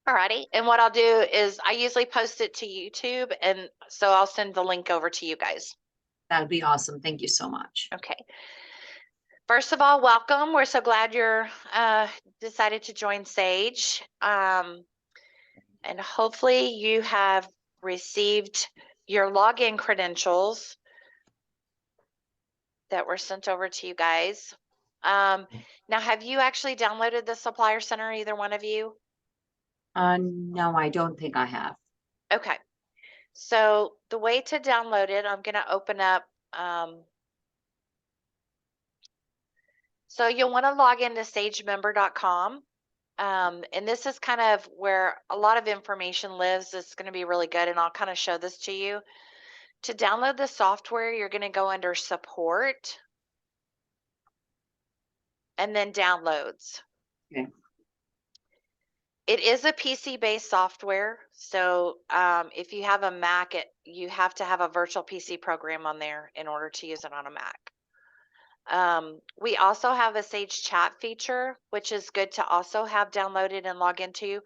Alrighty. And what I'll do is I usually post it to YouTube, and so I'll send the link over to you guys. That would be awesome. Thank you so much. Okay. First of all, welcome. We're so glad you're decided to join Sage. And hopefully you have received your login credentials that were sent over to you guys. Now, have you actually downloaded the Supplier Center, either one of you? No, I don't think I have. Okay. So the way to download it, I'm going to open up. So you'll want to log into sagemember.com. And this is kind of where a lot of information lives. It's going to be really good, and I'll kind of show this to you. To download the software, you're going to go under support and then downloads. Okay. It is a PC-based software, so if you have a Mac, you have to have a virtual PC program on there in order to use it on a Mac. We also have a Sage chat feature, which is good to also have downloaded and log into,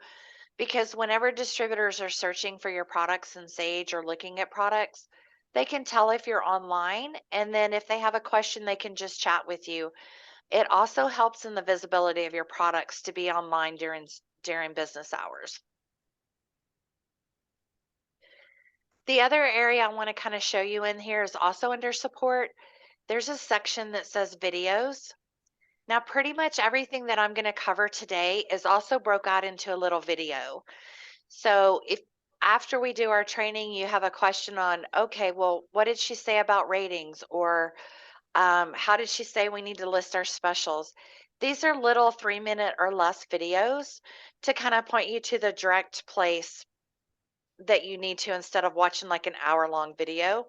because whenever distributors are searching for your products in Sage or looking at products, they can tell if you're online, and then if they have a question, they can just chat with you. It also helps in the visibility of your products to be online during business hours. The other area I want to kind of show you in here is also under support. There's a section that says videos. Now, pretty much everything that I'm going to cover today is also broke out into a little video. So if after we do our training, you have a question on, okay, well, what did she say about ratings? Or how did she say we need to list our specials? These are little 3-minute or less videos to kind of point you to the direct place that you need to, instead of watching like an hour-long video.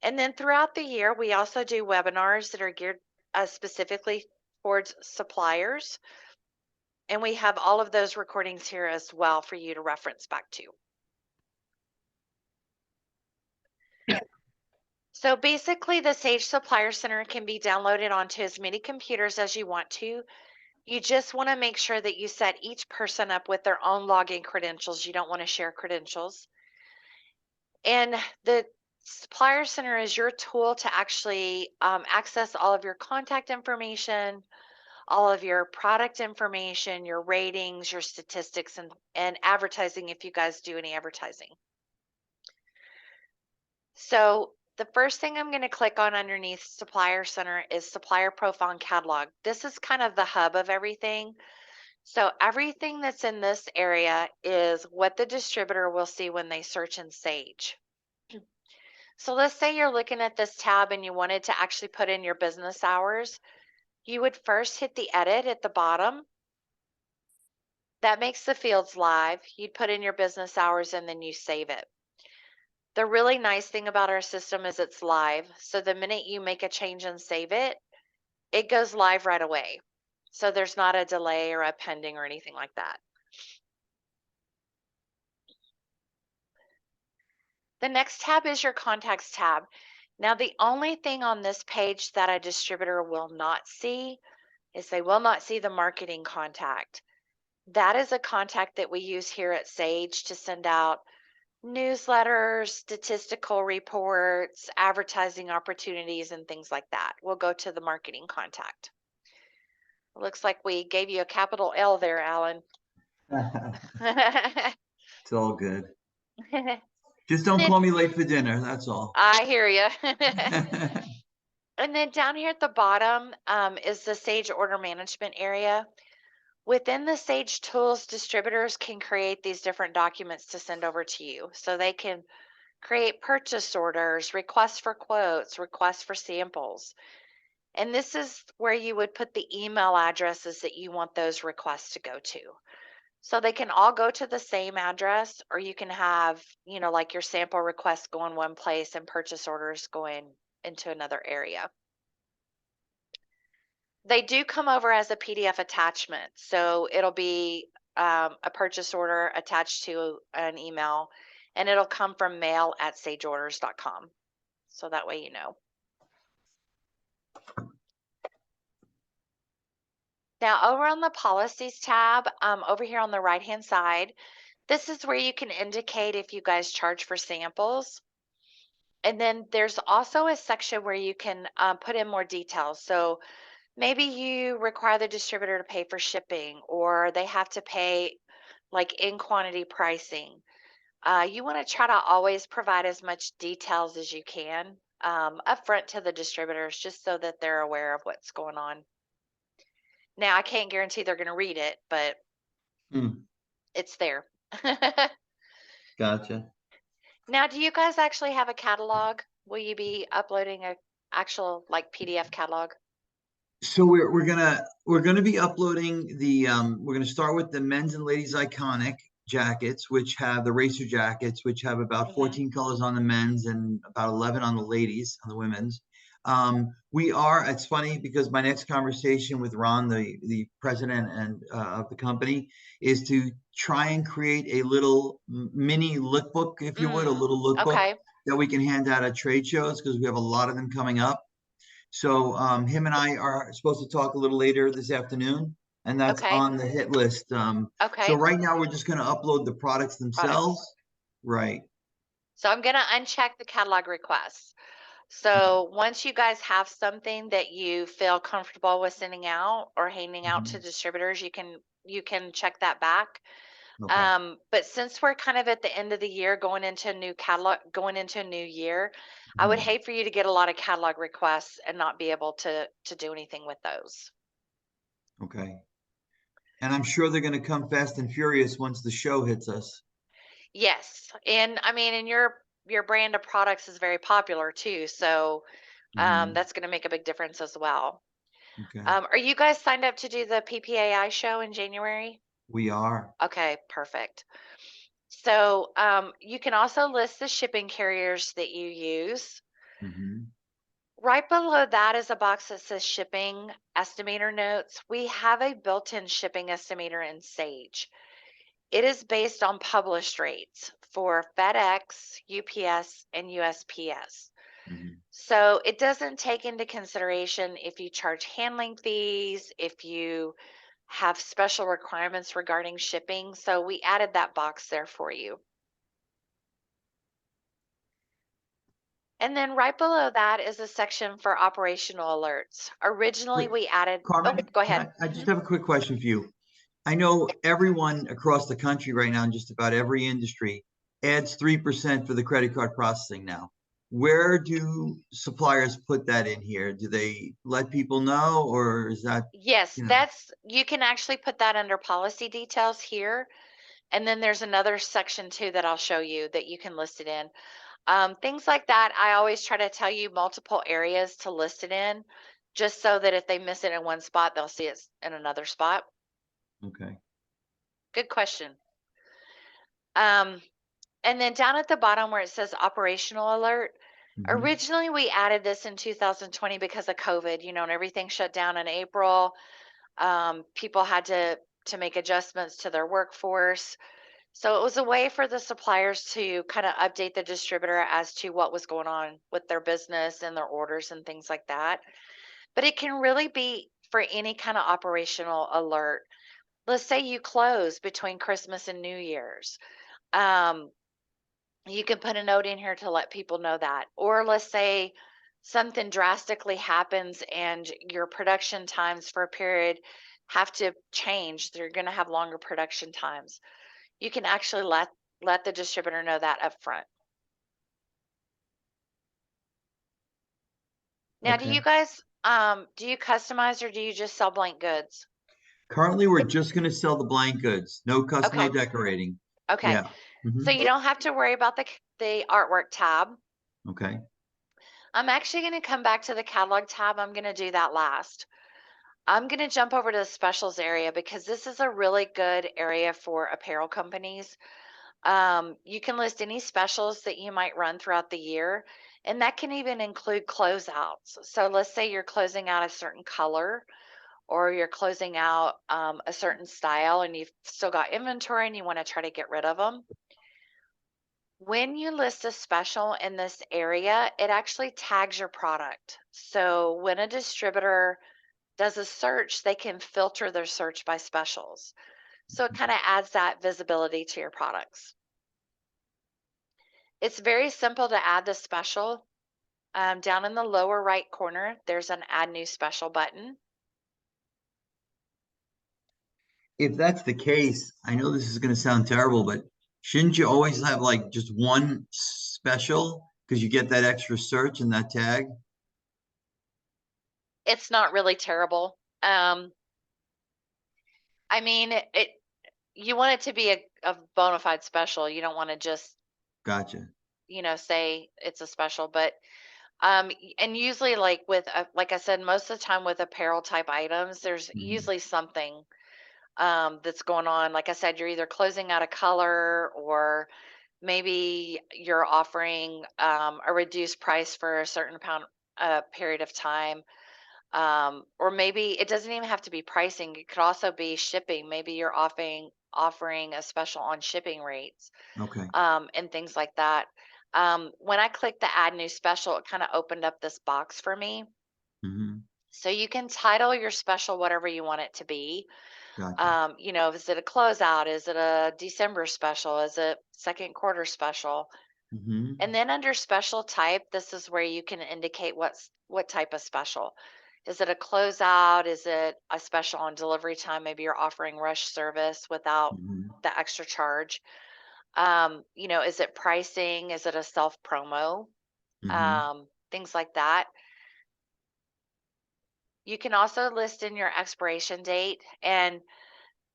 And then throughout the year, we also do webinars that are geared specifically towards suppliers. And we have all of those recordings here as well for you to reference back to. So basically, the Sage Supplier Center can be downloaded onto as many computers as you want to. You just want to make sure that you set each person up with their own login credentials. You don't want to share credentials. And the Supplier Center is your tool to actually access all of your contact information, all of your product information, your ratings, your statistics, and advertising if you guys do any advertising. So the first thing I'm going to click on underneath Supplier Center is Supplier Profile and Catalog. This is kind of the hub of everything. So everything that's in this area is what the distributor will see when they search in Sage. So let's say you're looking at this tab and you wanted to actually put in your business hours. You would first hit the edit at the bottom. That makes the fields live. You'd put in your business hours and then you save it. The really nice thing about our system is it's live. So the minute you make a change and save it, it goes live right away. So there's not a delay or a pending or anything like that. The next tab is your contacts tab. Now, the only thing on this page that a distributor will not see is they will not see the marketing contact. That is a contact that we use here at Sage to send out newsletters, statistical reports, advertising opportunities, and things like that. We'll go to the marketing contact. It looks like we gave you a capital L there, Alan. It's all good. Just don't call me late for dinner, that's all. I hear you. And then down here at the bottom is the Sage order management area. Within the Sage tools, distributors can create these different documents to send over to you. So they can create purchase orders, requests for quotes, requests for samples. And this is where you would put the email addresses that you want those requests to go to. So they can all go to the same address, or you can have, you know, like your sample requests go in one place and purchase orders going into another area. They do come over as a PDF attachment. So it'll be a purchase order attached to an email, and it'll come from mail@sageorders.com. So that way you know. Now, over on the policies tab, over here on the right-hand side, this is where you can indicate if you guys charge for samples. And then there's also a section where you can put in more details. So maybe you require the distributor to pay for shipping, or they have to pay like in quantity pricing. You want to try to always provide as much details as you can upfront to the distributors, just so that they're aware of what's going on. Now, I can't guarantee they're going to read it, but Hmm, it's there. gotcha. Now, do you guys actually have a catalog? Will you be uploading a actual like PDF catalog? So we're gonna be uploading we're gonna start with the men's and ladies iconic jackets, which have the racer jackets, which have about Hmm. 14 colors on the men's and about 11 on the ladies, on the women's. It's funny because my next conversation with Ron, the president and of the company, is to try and create a little mini lookbook, if you would, a little lookbook Okay. that we can hand out at trade shows, because we have a lot of them coming up. So him and I are supposed to talk a little later this afternoon, and that's Okay. on the hit list. So Okay. right now we're just going to upload the products themselves. Products. Right. So I'm going to uncheck the catalog requests. So once you guys have something that you feel comfortable with sending out or handing out to Mhm. distributors, you can check that back. Okay. But since we're kind of at the end of the year, going into a new catalog, going into a new year, I would Mhm. hate for you to get a lot of catalog requests and not be able to do anything with those. Okay. And I'm sure they're going to come fast and furious once the show hits us. Yes, and I mean, and your brand of products is very popular too, so Mhm. that's going to make a big difference as well. Okay. Are you guys signed up to do the PPAI show in January? We are. Okay, perfect. So you can also list the shipping carriers that you use. Mhm. Right below that is a box that says shipping estimator notes. We have a built-in shipping estimator in Sage. It is based on published rates for FedEx, UPS, and USPS. Mhm. So it doesn't take into consideration if you charge handling fees, if you have special requirements regarding shipping. So we added that box there for you. And then right below that is a section for operational alerts. Originally, Wait, we added, oh, Carmen, go can ahead. I just have a quick question for you. I know everyone across the country right now, in just about every industry, adds 3% for the credit card processing now. Where do suppliers put that in here? Do they let people know, or is that, Yes, you know, you can actually put that under policy details here. And then there's another section too that I'll show you that you can list it in. Things like that, I always try to tell you multiple areas to list it in, just so that if they miss it in one spot, they'll see it in another spot. okay. Good question. Um, and then down at the bottom where it says operational alert, Mhm. originally we added this in 2020 because of COVID, and everything shut down in April. People had to make adjustments to their workforce. So it was a way for the suppliers to kind of update the distributor as to what was going on with their business and their orders and things like that. But it can really be for any kind of operational alert. Let's say you close between Christmas and New Year's. Um, you can put a note in here to let people know that. Or let's say something drastically happens and your production times for a period have to change. They're going to have longer production times. You can actually let the distributor know that up front. Now, do you Okay. guys do you customize or do you just sell blank goods? Currently, we're just going to sell the blank goods. No Okay. decorating. Okay. Yeah. So Mhm. you don't have to worry about the artwork tab. Okay. I'm actually going to come back to the catalog tab. I'm going to do that last. I'm going to jump over to the specials area because this is a really good area for apparel companies. You can list any specials that you might run throughout the year, and that can even include closeouts. So let's say you're closing out a certain color or you're closing out a certain style and you've still got inventory and you want to try to get rid of them. When you list a special in this area, it actually tags your product. So when a distributor does a search, they can filter their search by specials. So it kind of adds that visibility to your products. It's very simple to add the special. Down in the lower right corner, there's an Add New Special button. If that's the case, I know this is going to sound terrible, but shouldn't you always have like just one special because you get that extra search and that tag? It's not really terrible. I mean, you want it to be a bona fide special. You don't want to just, Gotcha. say it's a special, but and usually like with like I said, most of the time with apparel type items, there's Mhm. usually something that's going on. Like I said, you're either closing out a color, or maybe you're offering a reduced price for a certain period of time. Or maybe it doesn't even have to be pricing. It could also be shipping. Maybe you're offering a special on shipping rates, Okay. and things like that. When I clicked the Add New Special, it kind of opened up this box for me. Hmm. So you can title your special whatever you want it to be. Gotcha. Is it a closeout? Is it a December special? Is it second quarter special? Hmm. And then under special type, this is where you can indicate what type of special. Is it a closeout? Is it a special on delivery time? Maybe you're offering rush service without Hmm. the extra charge. Is it pricing? Is it a self promo? Hmm. Things like that. You can also list in your expiration date. And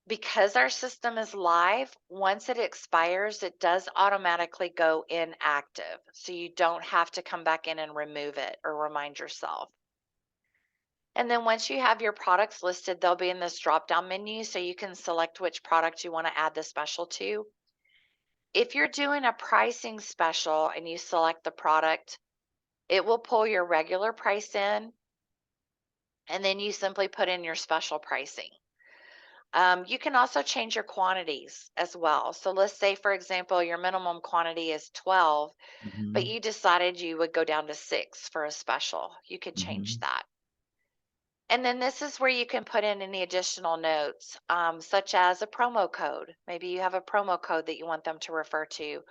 because our system is live, once it expires, it does automatically go inactive. So you don't have to come back in and remove it or remind yourself. And then once you have your products listed, they'll be in this drop down menu so you can select which product you want to add the special to. If you're doing a pricing special and you select the product, it will pull your regular price in, and then you simply put in your special pricing. You can also change your quantities as well. So let's say, for example, your minimum quantity is 12, but Hmm. you decided you would go down to 6 for a special. You could change Hmm. that. And then this is where you can put in any additional notes, such as a promo code. Maybe you have a promo code that you want them to refer to.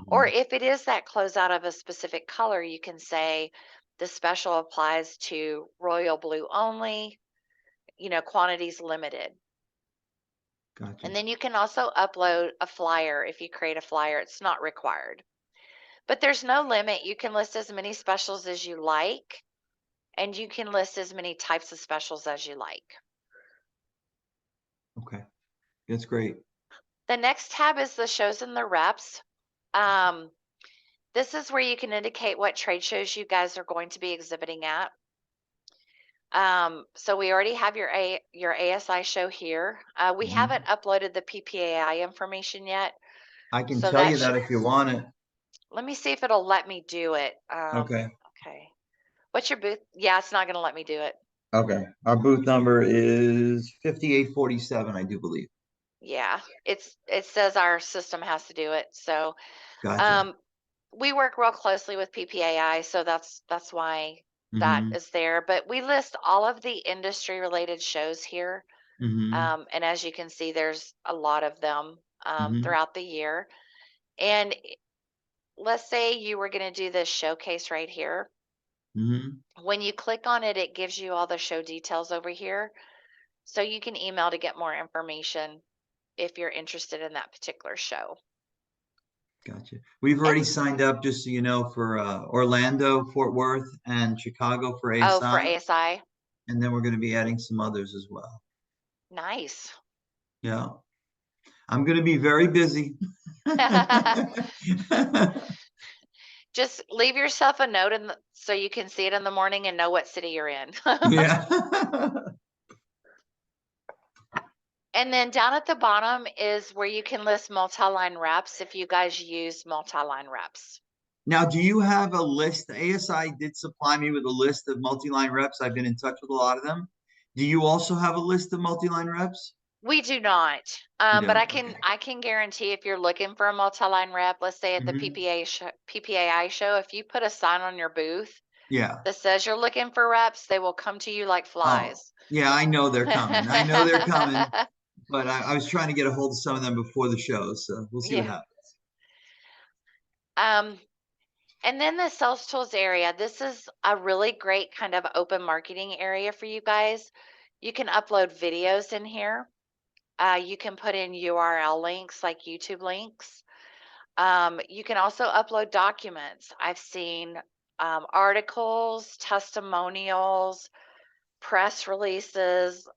Or Hmm. if it is that closeout of a specific color, you can say the special applies to royal blue only, quantities limited. Gotcha. And then you can also upload a flyer. If you create a flyer, it's not required. But there's no limit. You can list as many specials as you like, and you can list as many types of specials as you like. Okay. That's great. The next tab is the shows and the reps. Um, this is where you can indicate what trade shows you guys are going to be exhibiting at. So we already have your ASI show here. We Mhm. haven't uploaded the PPAI information yet, I can so tell that you should. that if you want it. Let me see if it'll let me do it. Okay. Okay. What's your booth? Yeah, it's not going to let me do it. Okay. Our booth number is 5847, I do believe. Yeah, it says our system has to do it. So, Gotcha. um, we work real closely with PPAI, so that's why that Hmm. is there. But we list all of the industry related shows here. Hmm. And as you can see, there's a lot of them Hmm. throughout the year. And let's say you were going to do this showcase right here. Hmm. When you click on it, it gives you all the show details over here. So you can email to get more information if you're interested in that particular show. Gotcha. We've already And signed up, just so you know, for Orlando, Fort Worth, and Chicago for oh, for ASI. ASI, And then we're going to be adding some others as well. nice. Yeah. I'm going to be very busy. Just leave yourself a note so you can see it in the morning and know what city you're in. Yeah. And then down at the bottom is where you can list multi-line reps if you guys use multi-line reps. Now, do you have a list? The ASI did supply me with a list of multi-line reps. I've been in touch with a lot of them. Do you also have a list of multi-line reps? We do not, You but don't. Okay. I can guarantee if you're looking for a multi-line rep, let's say at the Hmm. PPAI show, if you put a sign on your booth, Yeah. that says you're looking for reps, they will come to you like Oh, flies. yeah, I know they're coming. I know they're coming, but I was trying to get a hold of some of them before the show, so we'll see what Yeah. happens. Um, and then the sales tools area, this is a really great kind of open marketing area for you guys. You can upload videos in here. You can put in URL links like YouTube links. You can also upload documents. I've seen articles, testimonials, press releases,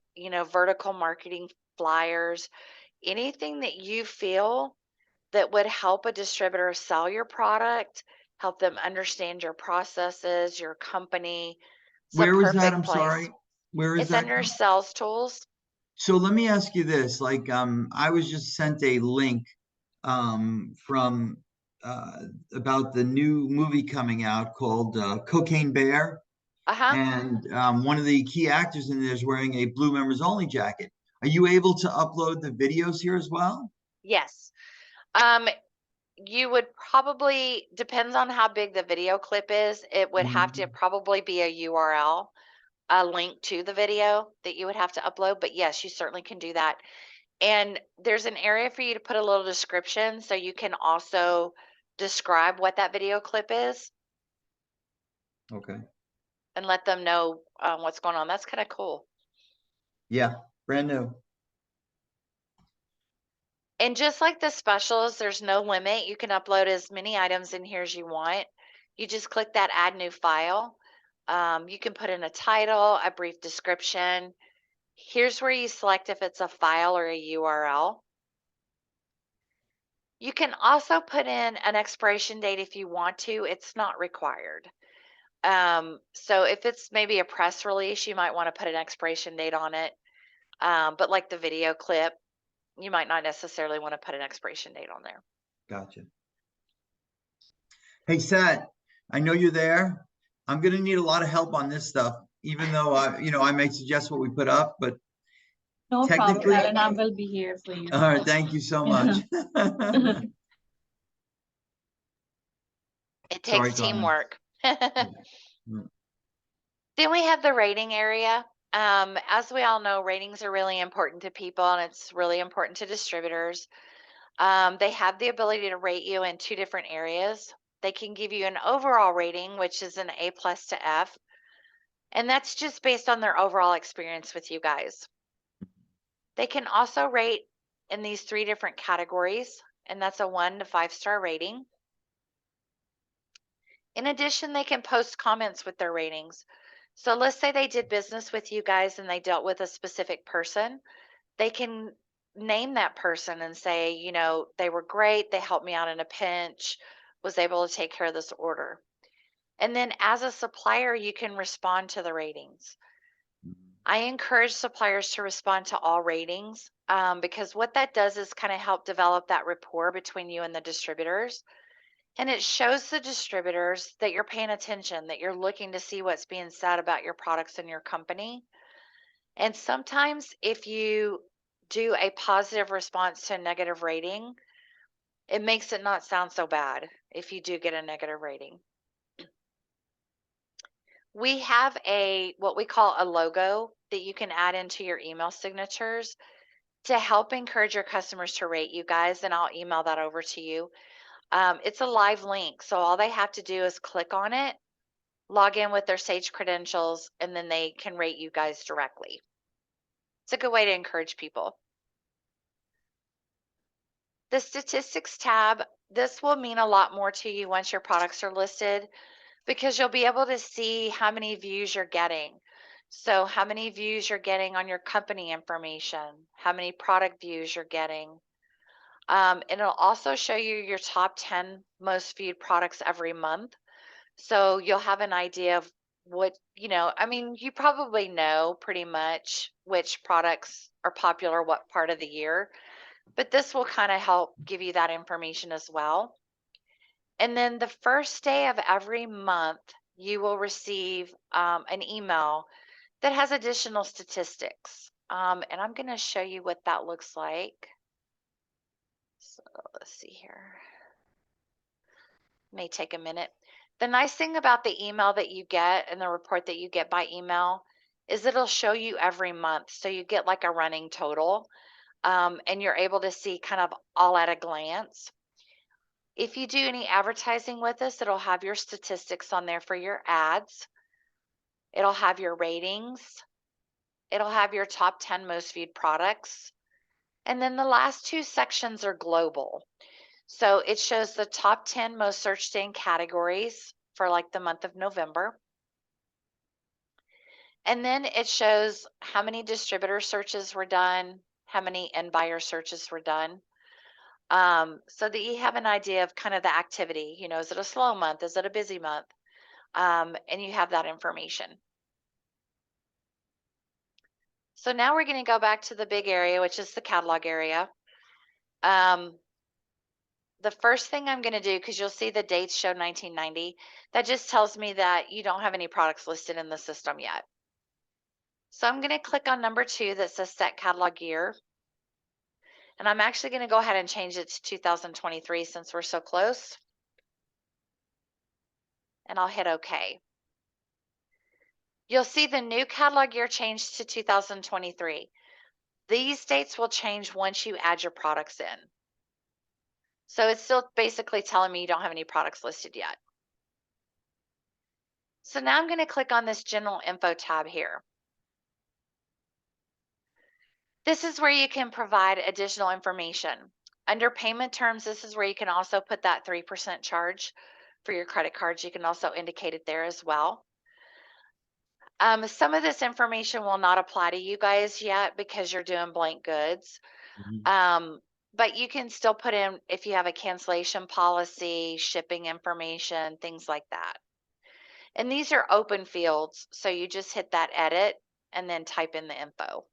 vertical marketing flyers, anything that you feel that would help a distributor sell your product, help them understand your processes, your company. It's a Where was that? perfect I'm place. sorry. Where is It's that? under sales tools. So let me ask you this, like, I was just sent a link from about the new movie coming out called Cocaine Bear. Uh-huh. And one of the key actors in there is wearing a Blue Members Only jacket. Are you able to upload the videos here as well? Yes. Um, you would probably, depends on how big the video clip is, it would have to Mhm. probably be a URL, a link to the video that you would have to upload. But yes, you certainly can do that. And there's an area for you to put a little description so you can also describe what that video clip is Okay. and let them know what's going on. That's kind of cool. Yeah, brand new. And just like the specials, there's no limit. You can upload as many items in here as you want. You just click that add new file. You can put in a title, a brief description. Here's where you select if it's a file or a URL. You can also put in an expiration date if you want to. It's not required. So if it's maybe a press release, you might want to put an expiration date on it. But like the video clip, you might not necessarily want to put an expiration date on there. Gotcha. Hey, Seth, I know you're there. I'm gonna need a lot of help on this stuff, even though I may suggest what we put up, but No problem, technically, Alan. I will be here for you. all right, thank you so much. It Sorry, takes Carmen. teamwork. Mm. Then we have the rating area. As we all know, ratings are really important to people and it's really important to distributors. They have the ability to rate you in two different areas. They can give you an overall rating, which is an A plus to F, and that's just based on their overall experience with you guys. They can also rate in these three different categories, and that's a 1 to 5-star rating. In addition, they can post comments with their ratings. So let's say they did business with you guys and they dealt with a specific person. They can name that person and say, they were great. They helped me out in a pinch, was able to take care of this order. And then as a supplier, you can respond to the ratings. I encourage suppliers to respond to all ratings because what that does is kind of help develop that rapport between you and the distributors. And it shows the distributors that you're paying attention, that you're looking to see what's being said about your products and your company. And sometimes if you do a positive response to a negative rating, it makes it not sound so bad if you do get a negative rating. We have what we call a logo that you can add into your email signatures to help encourage your customers to rate you guys, and I'll email that over to you. It's a live link, so all they have to do is click on it, log in with their Sage credentials, and then they can rate you guys directly. It's a good way to encourage people. The statistics tab, this will mean a lot more to you once your products are listed because you'll be able to see how many views you're getting. So how many views you're getting on your company information, how many product views you're getting. And it'll also show you your top 10 most viewed products every month. So you'll have an idea of what, you probably know pretty much which products are popular what part of the year, but this will kind of help give you that information as well. And then the first day of every month, you will receive an email that has additional statistics. And I'm going to show you what that looks like. So let's see here. May take a minute. The nice thing about the email that you get and the report that you get by email is it'll show you every month. So you get like a running total, and you're able to see kind of all at a glance. If you do any advertising with us, it'll have your statistics on there for your ads. It'll have your ratings. It'll have your top 10 most viewed products. And then the last two sections are global. So it shows the top 10 most searched in categories for like the month of November. And then it shows how many distributor searches were done, how many end buyer searches were done. So that you have an idea of kind of the activity. You know, is it a slow month? Is it a busy month? And you have that information. So now we're going to go back to the big area, which is the catalog area. The first thing I'm going to do, because you'll see the dates show 1990, that just tells me that you don't have any products listed in the system yet. So I'm going to click on number 2 that says set catalog year. And I'm actually going to go ahead and change it to 2023 since we're so close. And I'll hit OK. You'll see the new catalog year changed to 2023. These dates will change once you add your products in. So it's still basically telling me you don't have any products listed yet. So now I'm going to click on this general info tab here. This is where you can provide additional information. Under payment terms, this is where you can also put that 3% charge for your credit cards. You can also indicate it there as well. Some of this information will not apply to you guys yet because you're doing blank goods. But you can still put in if you have a cancellation policy, shipping information, things like that. And these are open fields, so you just hit that edit and then type in the info.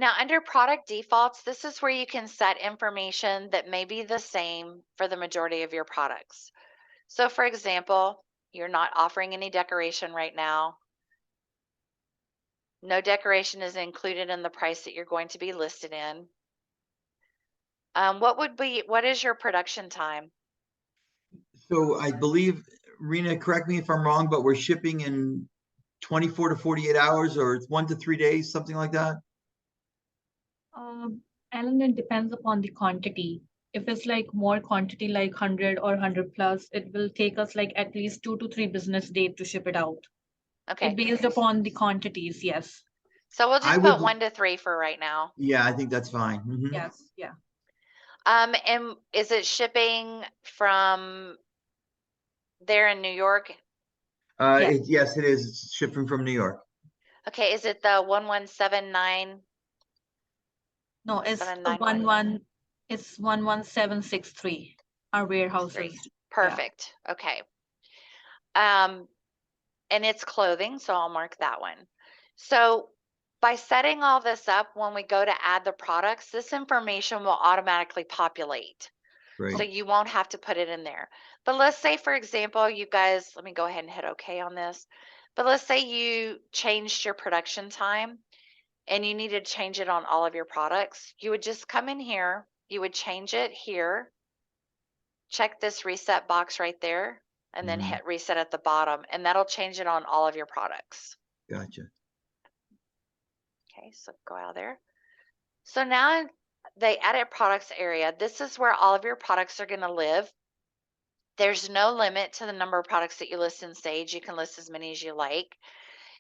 Now, under product defaults, this is where you can set information that may be the same for the majority of your products. So for example, you're not offering any decoration right now. No decoration is included in the price that you're going to be listed in. What is your production time? So I believe, Rena, correct me if I'm wrong, but we're shipping in 24 to 48 hours, or it's 1 to 3 days, something like that? Alan, it depends upon the quantity. If it's like more quantity, like 100 or 100 plus, it will take us like at least 2 to 3 business days to ship it out. Okay. It based upon the quantities, yes. So we'll I just would- put 1 to 3 for right now. Yeah, I think that's fine. Mhm. Yes, yeah. And is it shipping from there in New York? Yeah. Yes, it is. It's shipping from New York. Okay, is it the 1179? No, it's 791. it's 11763. Our warehouse is. Perfect. Okay. And it's clothing, so I'll mark that one. So by setting all this up, when we go to add the products, this information will automatically populate. Great. So you won't have to put it in there. But let's say, for example, you guys, let me go ahead and hit OK on this. But let's say you changed your production time and you need to change it on all of your products. You would just come in here, you would change it here, check this reset box right there, and then hit reset at the bottom, and that'll change it on all of your products. Gotcha. Okay, so go out of there. So now the edit products area, this is where all of your products are going to live. There's no limit to the number of products that you list in Sage. You can list as many as you like.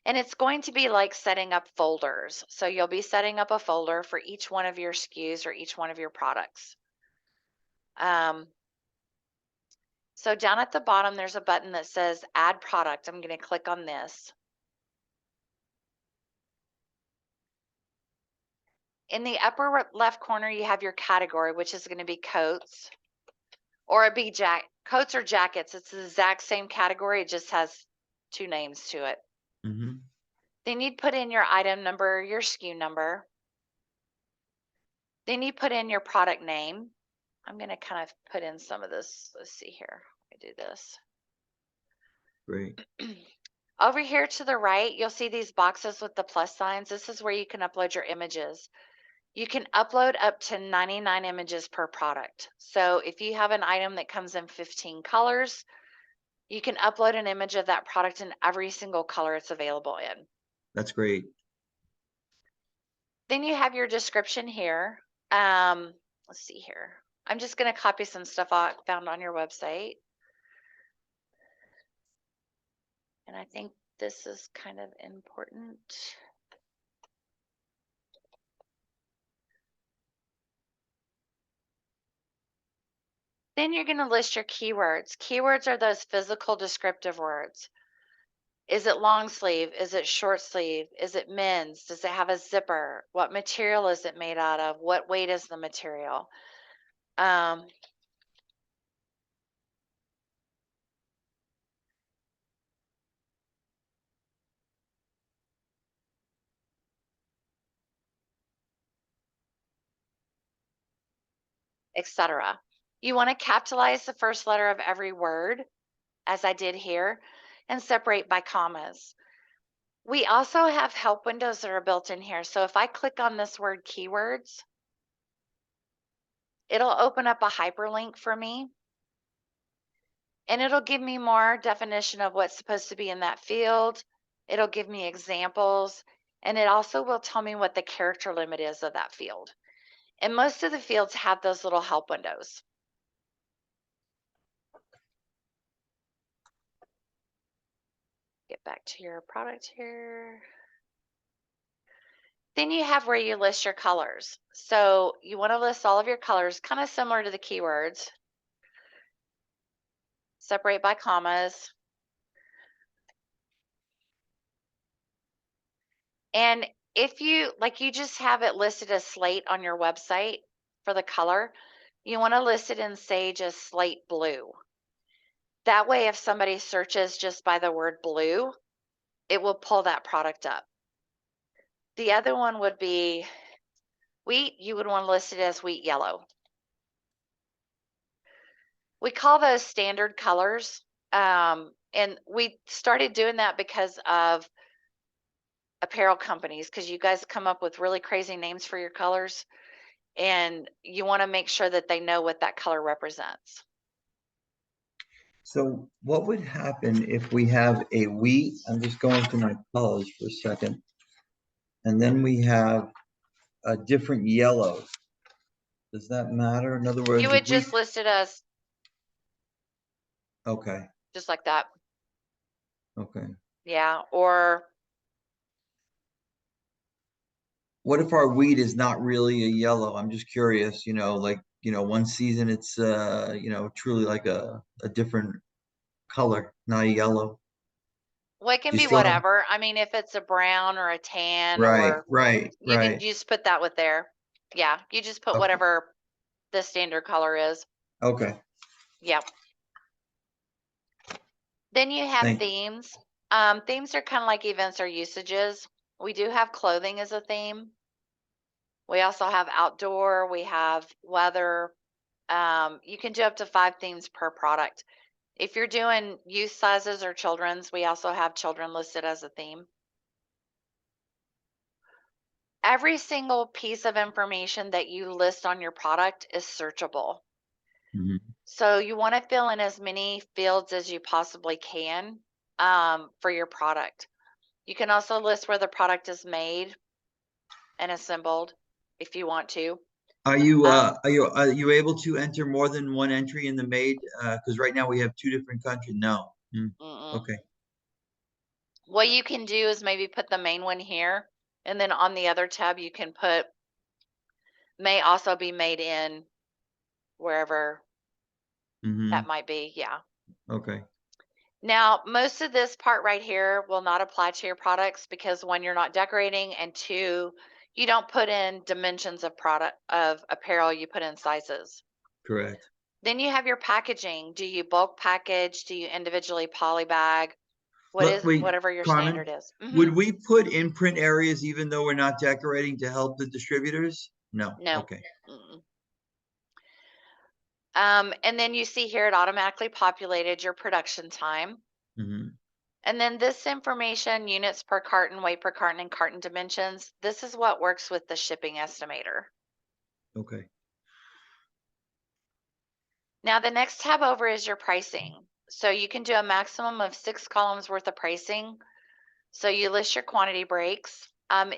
And it's going to be like setting up folders. So you'll be setting up a folder for each one of your SKUs or each one of your products. So down at the bottom, there's a button that says Add Product. I'm going to click on this. In the upper left corner, you have your category, which is going to be coats, or it'd be coats or jackets. It's the exact same category. It just has 2 names to it. Then you'd put in your item number, your SKU number. Then you put in your product name. I'm going to kind of put in some of this. Let's see here. I do this. Great. Over here to the right, you'll see these boxes with the plus signs. This is where you can upload your images. You can upload up to 99 images per product. So if you have an item that comes in 15 colors, you can upload an image of that product in every single color it's available in. That's great. Then you have your description here. Let's see here. I'm just going to copy some stuff I found on your website. And I think this is kind of important. Then you're going to list your keywords. Keywords are those physical descriptive words. Is it long sleeve? Is it short sleeve? Is it men's? Does it have a zipper? What material is it made out of? What weight is the material? Etc. You want to capitalize the first letter of every word, as I did here, and separate by commas. We also have help windows that are built in here. So if I click on this word keywords, it'll open up a hyperlink for me. And it'll give me more definition of what's supposed to be in that field. It'll give me examples. And it also will tell me what the character limit is of that field. And most of the fields have those little help windows. Get back to your product here. Then you have where you list your colors. So you want to list all of your colors, kind of similar to the keywords. Separate by commas. And if you, like you just have it listed as slate on your website for the color, you want to list it in Sage as slate blue. That way, if somebody searches just by the word blue, it will pull that product up. The other one would be wheat. You would want to list it as wheat yellow. We call those standard colors. And we started doing that because of apparel companies, because you guys come up with really crazy names for your colors. And you want to make sure that they know what that color represents. So what would happen if we have a wheat? I'm just going through my colors for a second. And then we have a different yellow. Does that matter? In other words, You would just list it as okay. just like that. Okay. Yeah. Or What if our wheat is not really a yellow? I'm just curious, like, one season it's truly like a different color, not a yellow. well, it can Do you be still have? whatever. I mean, if it's a brown or a tan, Right, or right, you can right. just put that with there. Yeah. You just put Okay. whatever the standard color is. Okay. Yeah. Then you have Thank you. themes. Themes are kind of like events or usages. We do have clothing as a theme. We also have outdoor. We have weather. You can do up to 5 themes per product. If you're doing youth sizes or children's, we also have children listed as a theme. Every single piece of information that you list on your product is searchable. Mhm. So you want to fill in as many fields as you possibly can for your product. You can also list where the product is made and assembled if you want to. Are you able to enter more than one entry in the made? Because right now we have 2 different countries. No. Okay. What you can do is maybe put the main one here, and then on the other tab you can put may also be made in wherever that might be. Yeah. Okay. Now, most of this part right here will not apply to your products because 1, you're not decorating, and 2, you don't put in dimensions of apparel, you put in sizes. Correct. Then you have your packaging. Do you bulk package? Do you individually polybag? Whatever your Carmen, standard is. would we put imprint areas even though we're not decorating to help the distributors? No. No. Okay. And then you see here it automatically populated your production time. And then this information, units per carton, weight per carton, and carton dimensions, this is what works with the shipping estimator. Okay. Now the next tab over is your pricing. So you can do a maximum of 6 columns worth of pricing. So you list your quantity breaks.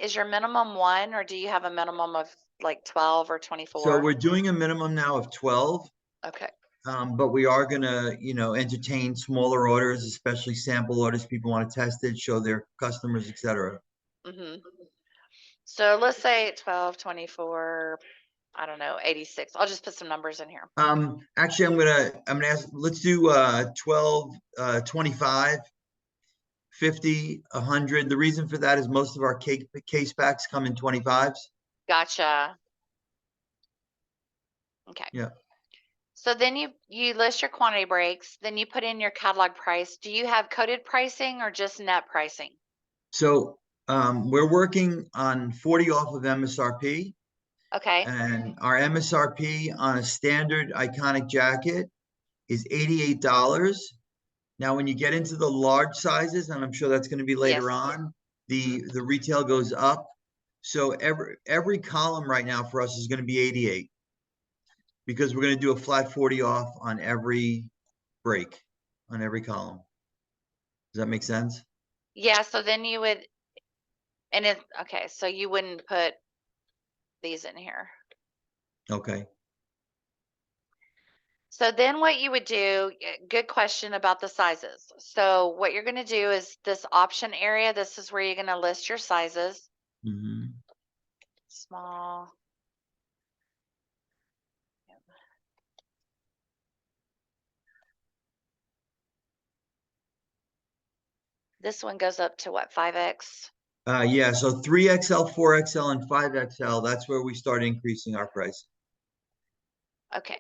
Is your minimum 1, or do you have a minimum of like 12 or So 24? we're doing a minimum now of 12, Okay. but we are gonna, entertain smaller orders, especially sample orders. People want to test it, show their customers, etc. hmm So let's say 12, 24, I don't know, 86. I'll just put some numbers in here. Actually, I'm gonna ask, let's do 12, 25, 50, 100. The reason for that is most of our case packs come in 25s. Gotcha. Okay. Yeah. So then you list your quantity breaks, then you put in your catalog price. Do you have coded pricing or just net pricing? So we're working on 40 off of MSRP, Okay. and our MSRP on a standard iconic jacket is $88. Now, when you get into the large sizes, and I'm sure that's going to be later Yes. on, the retail goes up. So every column right now for us is going to be 88, because we're going to do a flat 40 off on every break, on every column. Does that make sense? Yeah, so then you would, and it, okay, so you wouldn't put these in here. Okay. So then what you would do, good question about the sizes. So what you're going to do is this option area, this is where you're going to list your sizes. Mm-hmm. Small. This one goes up to what, 5X? Yeah, so 3XL, 4XL, and 5XL, that's where we start increasing our price. Okay.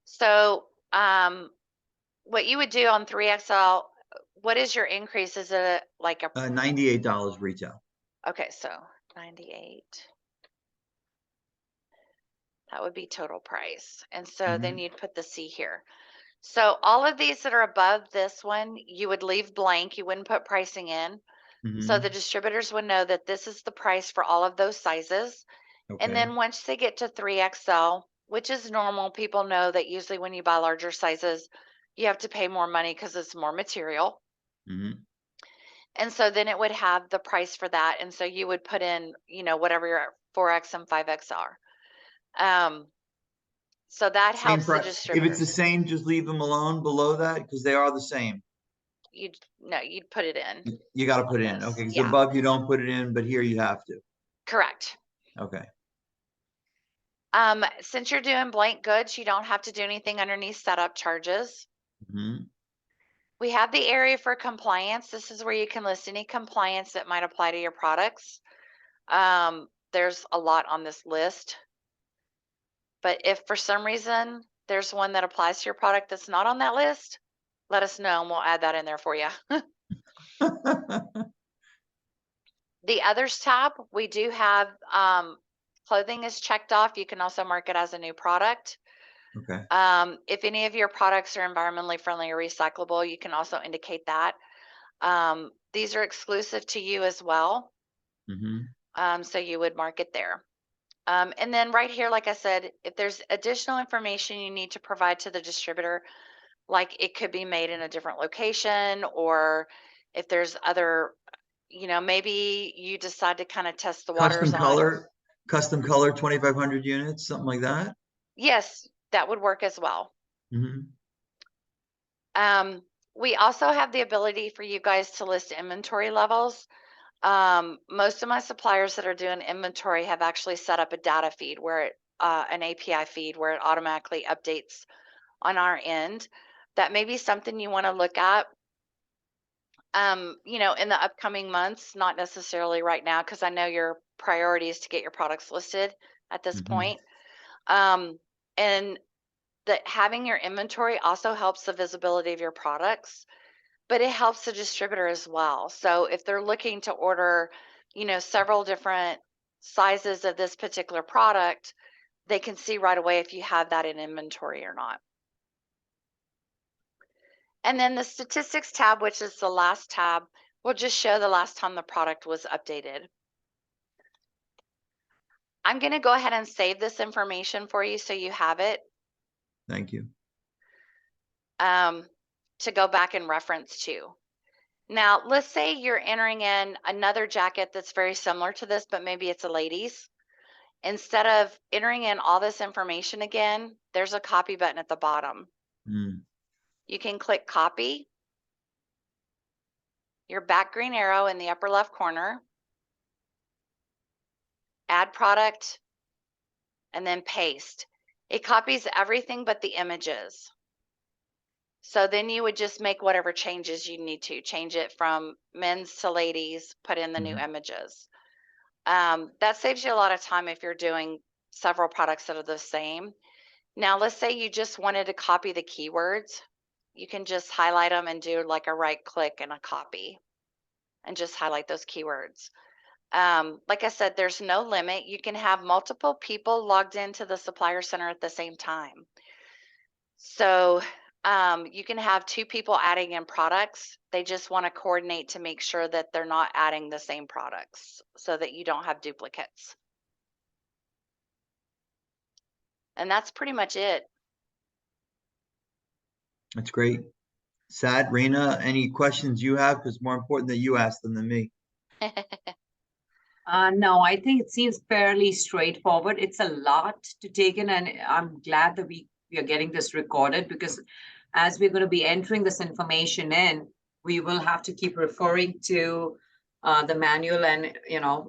So what you would do on 3XL, what is your increase? Is it like a, $98 retail. okay, so 98. That would be total price. And so then Mhm. you'd put the C here. So all of these that are above this one, you would leave blank. You wouldn't put pricing in. So the Mhm. distributors would know that this is the price for all of those sizes. And Okay. then once they get to 3XL, which is normal, people know that usually when you buy larger sizes, you have to pay more money because it's more material. Mhm. And so then it would have the price for that. And so you would put in, whatever your 4X and 5X are. So that Same helps the price. If it's the distributors. same, just leave them alone below that, because they are the same. You'd put it in You got to like put in. this. Okay, because Yeah, above you don't put it in, but here you have to. correct. Okay. Since you're doing blank goods, you don't have to do anything underneath setup charges. Mhm. We have the area for compliance. This is where you can list any compliance that might apply to your products. There's a lot on this list, but if for some reason there's one that applies to your product that's not on that list, let us know and we'll add that in there for you. The others tab, we do have clothing is checked off. You can also mark it as a new product. Okay. If any of your products are environmentally friendly or recyclable, you can also indicate that. These are exclusive to you as well. Mhm. So you would mark it there. And then right here, like I said, if there's additional information you need to provide to the distributor, like it could be made in a different location, or if there's other, maybe you decide to kind of test the waters on, Custom color, 2,500 units, something like that. yes, that would work as well. Mhm. We also have the ability for you guys to list inventory levels. Most of my suppliers that are doing inventory have actually set up a data feed where an API feed where it automatically updates on our end. That may be something you want to look at, in the upcoming months, not necessarily right now, because I know your priority is to get your products listed at this Mhm. point. And that having your inventory also helps the visibility of your products, but it helps the distributor as well. So if they're looking to order, several different sizes of this particular product, they can see right away if you have that in inventory or not. And then the statistics tab, which is the last tab, will just show the last time the product was updated. I'm going to go ahead and save this information for you so you have it Thank you. to go back and reference to. Now, let's say you're entering in another jacket that's very similar to this, but maybe it's a ladies. Instead of entering in all this information again, there's a copy button at the bottom. Mm. You can click copy, your back green arrow in the upper left corner, add product, and then paste. It copies everything but the images. So then you would just make whatever changes you need to. Change it from men's to ladies, put in the new images. That saves you a lot of time if you're doing several products that are the same. Now, let's say you just wanted to copy the keywords. You can just highlight them and do like a right click and a copy and just highlight those keywords. Like I said, there's no limit. You can have multiple people logged into the Supplier Center at the same time. So you can have two people adding in products. They just want to coordinate to make sure that they're not adding the same products so that you don't have duplicates. And that's pretty much it. That's great. Sad, Rena, any questions you have? Because more important that you ask them than me. No, I think it seems fairly straightforward. It's a lot to take in, and I'm glad that we are getting this recorded, because as we're going to be entering this information in, we will have to keep referring to the manual, and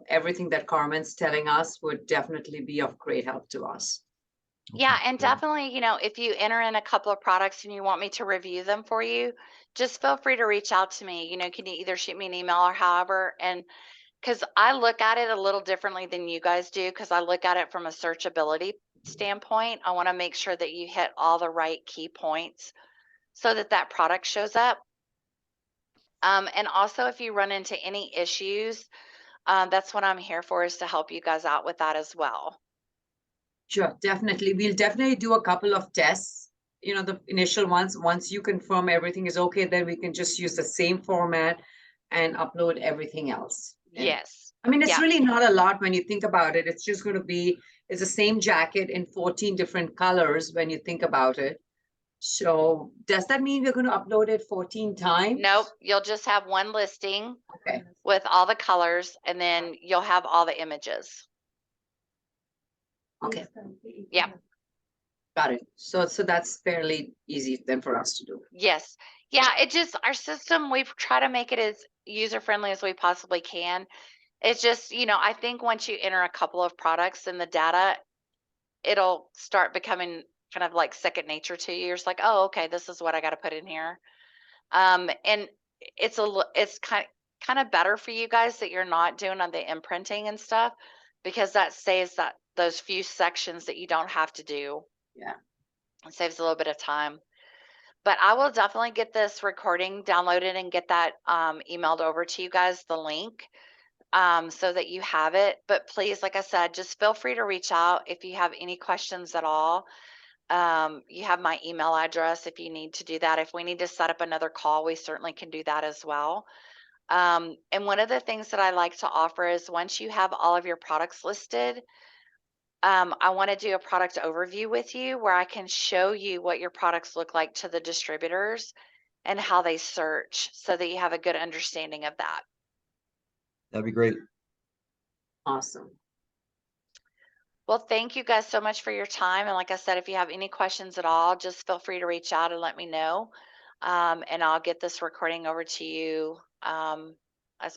everything that Carmen's telling us would definitely be of great help to us. Yeah, Okay, and great. definitely, if you enter in a couple of products and you want me to review them for you, just feel free to reach out to me. Can you either shoot me an email or however, and because I look at it a little differently than you guys do, because I look at it from a searchability standpoint. I want to make sure that you hit all the right key points so that that product shows up. And also, if you run into any issues, that's what I'm here for, is to help you guys out with that as well. Sure, definitely. We'll definitely do a couple of tests, the initial ones. Once you confirm everything is okay, then we can just use the same format and upload everything else. And Yes. I mean, it's Yeah. really not a lot when you think about it. It's just going to be, it's the same jacket in 14 different colors when you think about it. So does that mean we're going to upload it 14 times? Nope. You'll just have one listing Okay. with all the colors, and then you'll have all the images. Okay. Yeah. Got it. So that's fairly easy then for us to do. Yes. Yeah. Our system, we've tried to make it as user friendly as we possibly can. It's just, I think once you enter a couple of products in the data, it'll start becoming kind of like second nature to you. You're just like, oh, okay, this is what I got to put in here. And it's kind of better for you guys that you're not doing on the imprinting and stuff, because that saves those few sections that you don't have to do. Yeah. It saves a little bit of time. But I will definitely get this recording downloaded and get that emailed over to you guys, the link, so that you have it. But please, like I said, just feel free to reach out if you have any questions at all. You have my email address if you need to do that. If we need to set up another call, we certainly can do that as well. And one of the things that I like to offer is, once you have all of your products listed, I want to do a product overview with you where I can show you what your products look like to the distributors and how they search, so that you have a good understanding of that. That'd be great. Awesome. Well, thank you guys so much for your time. And like I said, if you have any questions at all, just feel free to reach out and let me know. And I'll get this recording over to you